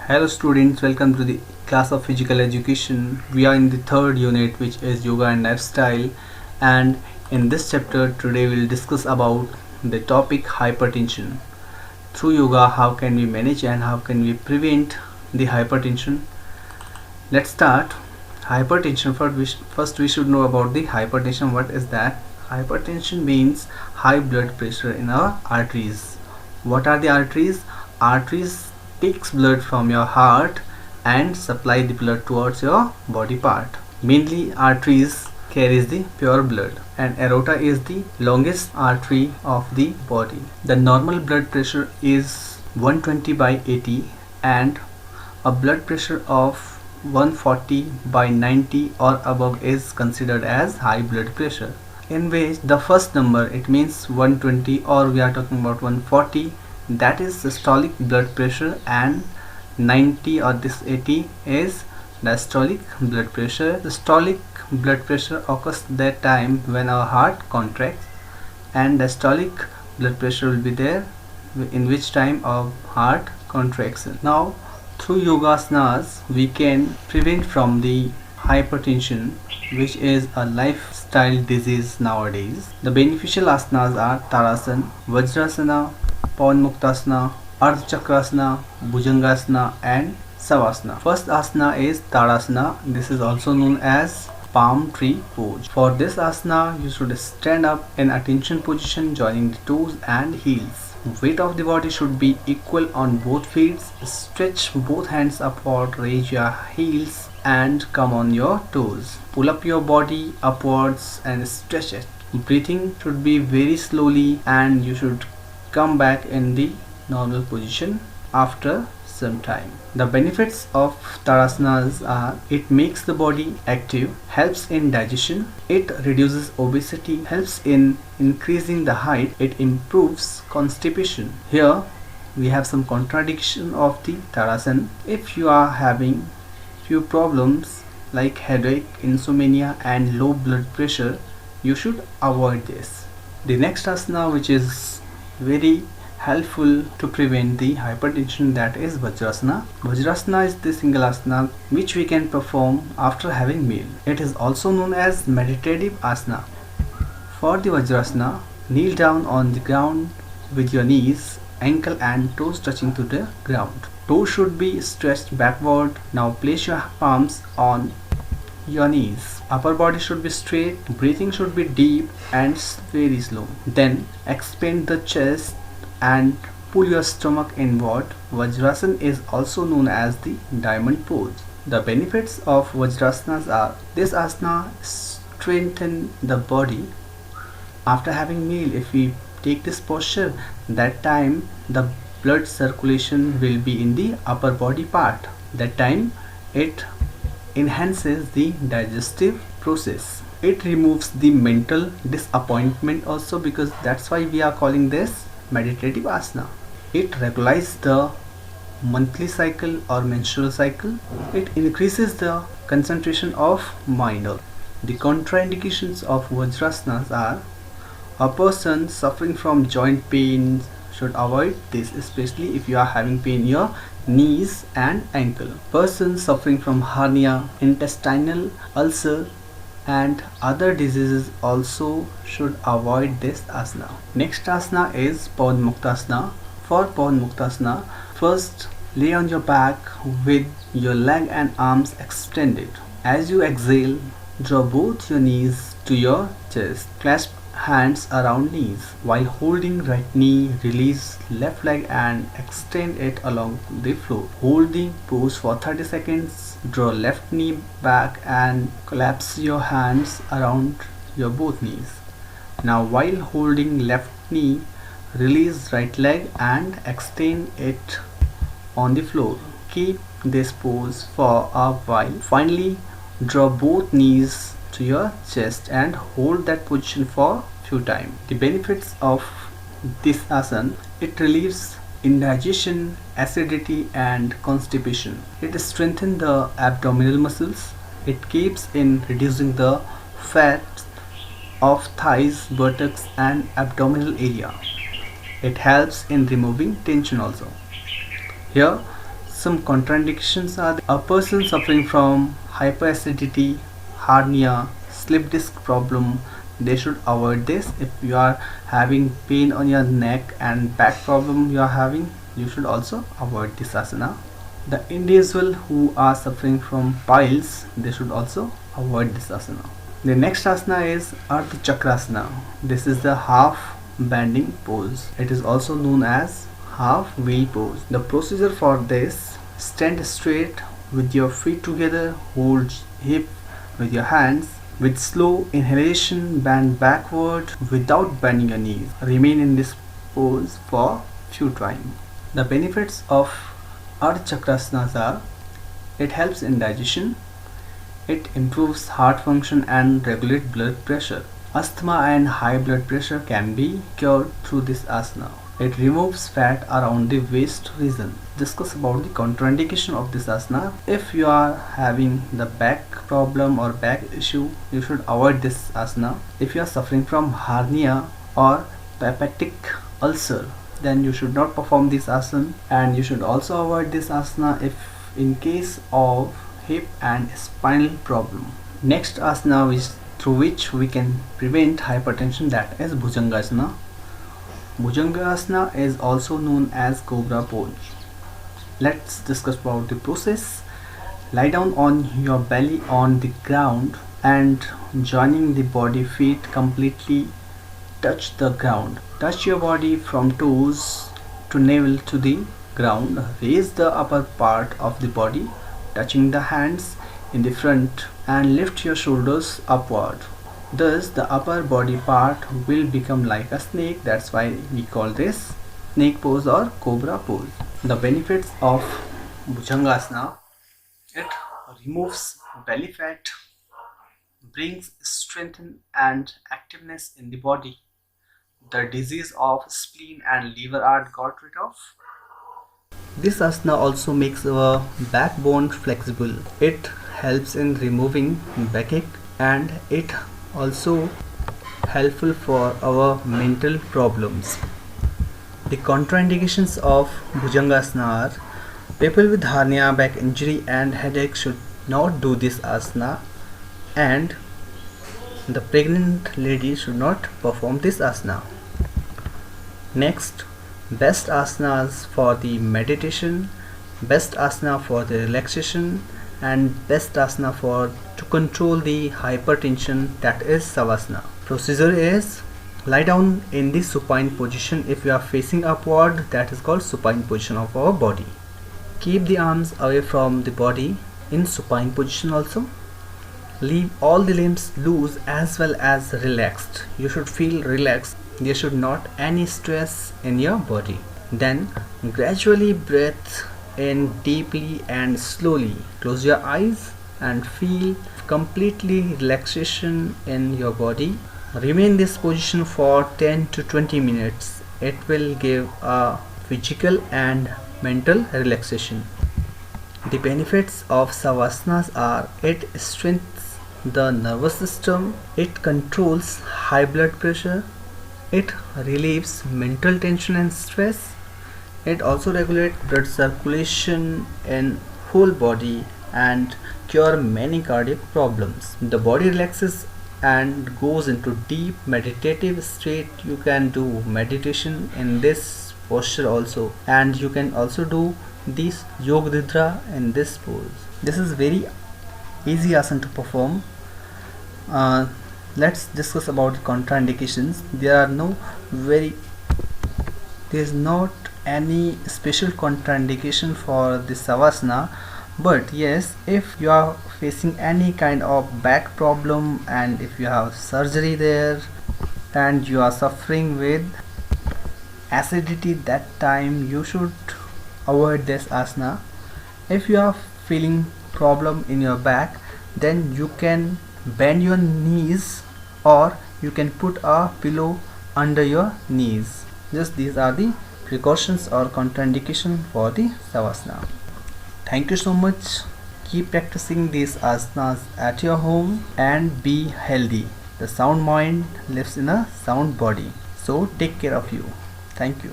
Hello students, welcome to the class of physical education. We are in the third unit, which is yoga and lifestyle, and in this chapter today we'll discuss about the topic hypertension. Through yoga, how can we manage and how can we prevent the hypertension? Let's start. Hypertension. First we should know about the hypertension. What is that? Hypertension means high blood pressure in our arteries. What are the arteries? Arteries takes blood from your heart and supply the blood towards your body part. Mainly arteries carries the pure blood, and aorta is the longest artery of the body. The normal blood pressure is 120 by 80, and a blood pressure of 140 by 90 or above is considered as high blood pressure, in which the first number, it means 120, or we are talking about 140, that is systolic blood pressure, and 90 or this 80 is diastolic blood pressure. Systolic blood pressure occurs that time when our heart contracts, and diastolic blood pressure will be there in which time our heart contracts. Now through yogasanas we can prevent from the hypertension, which is a lifestyle disease nowadays. The beneficial asanas are Tadasana, Vajrasana, Pawan Muktasana, Ardha Chakrasana, Bhujangasana and Savasana. First asana is Tadasana. This is also known as palm tree pose. For this asana you should stand up in attention position, joining the toes and heels. Weight of the body should be equal on both feet. Stretch both hands upward, raise your heels and come on your toes. Pull up your body upwards and stretch it. Breathing should be very slowly, and you should come back in the normal position after some time. The benefits of Tadasanas are: it makes the body active, helps in digestion, it reduces obesity, helps in increasing the height, it improves constipation. Here we have some contradiction of the Tadasana. If you are having few problems like headache, insomnia and low blood pressure, you should avoid this. The next asana, which is very helpful to prevent the hypertension, that is Vajrasana. Vajrasana is the single asana which we can perform after having meal. It is also known as meditative asana. For the Vajrasana, kneel down on the ground with your knees, ankle and toes touching to the ground. Toes should be stretched backward. Now place your palms on your knees. Upper body should be straight. Breathing should be deep and very slow. Then expand the chest and pull your stomach inward. Vajrasana is also known as the diamond pose. The benefits of Vajrasanas are: this asana strengthens the body. After having meal, if we take this posture, that time the blood circulation will be in the upper body part. That time it enhances the digestive process. It removes the mental disappointment also, because that's why we are calling this meditative asana. It regulates the monthly cycle or menstrual cycle. It increases the concentration of mind. The contraindications of Vajrasanas are: a person suffering from joint pain should avoid this, especially if you are having pain in your knees and ankle. Person suffering from hernia, intestinal ulcer and other diseases also should avoid this asana. Next asana is Pawan Muktasana. For Pawan Muktasana, first lay on your back with your leg and arms extended. As you exhale, draw both your knees to your chest. Clasp hands around knees. While holding right knee, release left leg and extend it along the floor. Hold the pose for 30 seconds. Draw left knee back and collapse your hands around your both knees. Now while holding left knee, release right leg and extend it on the floor. Keep this pose for a while. Finally, draw both knees to your chest and hold that position for few times. The benefits of this asana: it relieves indigestion, acidity and constipation. It strengthens the abdominal muscles. It keeps in reducing the fat of thighs, buttocks and abdominal area. It helps in removing tension also. Here Some contraindications are a person suffering from hyperacidity, hernia, slip disc problem, they should avoid this. If you are having pain on your neck and back problem you are having, you should also avoid this asana. The individual who are suffering from piles, they should also avoid this asana. The next asana is Ardha Chakrasana. This is the half bending pose. It is also known as half wheel pose. The procedure for this: stand straight with your feet together, hold hip with your hands. With slow inhalation, bend backward without bending your knees. Remain in this pose for few times. The benefits of Ardha Chakrasana are: it helps in digestion, it improves heart function and regulate blood pressure. Asthma and high blood pressure can be cured through this asana. It removes fat around the waist region. Discuss about the contraindication of this asana. If you are having the back problem or back issue, you should avoid this asana. If you are suffering from hernia or peptic ulcer, then you should not perform this asana, and you should also avoid this asana if in case of hip and spinal problem. Next asana through which we can prevent hypertension, that is Bhujangasana. Bhujangasana is also known as Cobra pose. Let's discuss about the process. Lie down on your belly on the ground and joining the body, feet completely touch the ground. Touch your body from toes to navel to the ground. Raise the upper part of the body, touching the hands in the front, and lift your shoulders upward. Thus the upper body part will become like a snake. That's why we call this snake pose or cobra pose. The benefits of Bhujangasana: it removes belly fat, brings strength and activeness in the body. The disease of spleen and liver are got rid of. This asana also makes our backbone flexible. It helps in removing backache, and it also helpful for our mental problems. The contraindications of Bhujangasana are: people with hernia, back injury and headache should not do this asana, and the pregnant lady should not perform this asana. Next, best asanas for the meditation, best asana for the relaxation, and best asana for to control the hypertension, that is Savasana. Procedure is: lie down in the supine position. If you are facing upward, that is called supine position of our body. Keep the arms away from the body in supine position also. Leave all the limbs loose as well as relaxed. You should feel relaxed. There should not any stress in your body. Then gradually breathe in deeply and slowly. Close your eyes and feel completely relaxation in your body. Remain this position for 10 to 20 minutes. It will give a physical and mental relaxation. The benefits of Savasanas are: it strengthens the nervous system, it controls high blood pressure, it relieves mental tension and stress, it also regulates blood circulation in whole body and cure many cardiac problems. The body relaxes and goes into deep meditative state. You can do meditation in this posture also, and you can also do this Yoga Nidra in this pose. This is very easy asana to perform. Let's discuss about the contraindications. There is not any special contraindication for this Savasana, but yes, if you are facing any kind of back problem and if you have surgery there and you are suffering with acidity, that time you should avoid this asana. If you are feeling problem in your back, then you can bend your knees or you can put a pillow under your knees. Just these are the precautions or contraindication for the Savasana. Thank you so much. Keep practicing these asanas at your home and be healthy. The sound mind lives in a sound body. So take care of you. Thank you.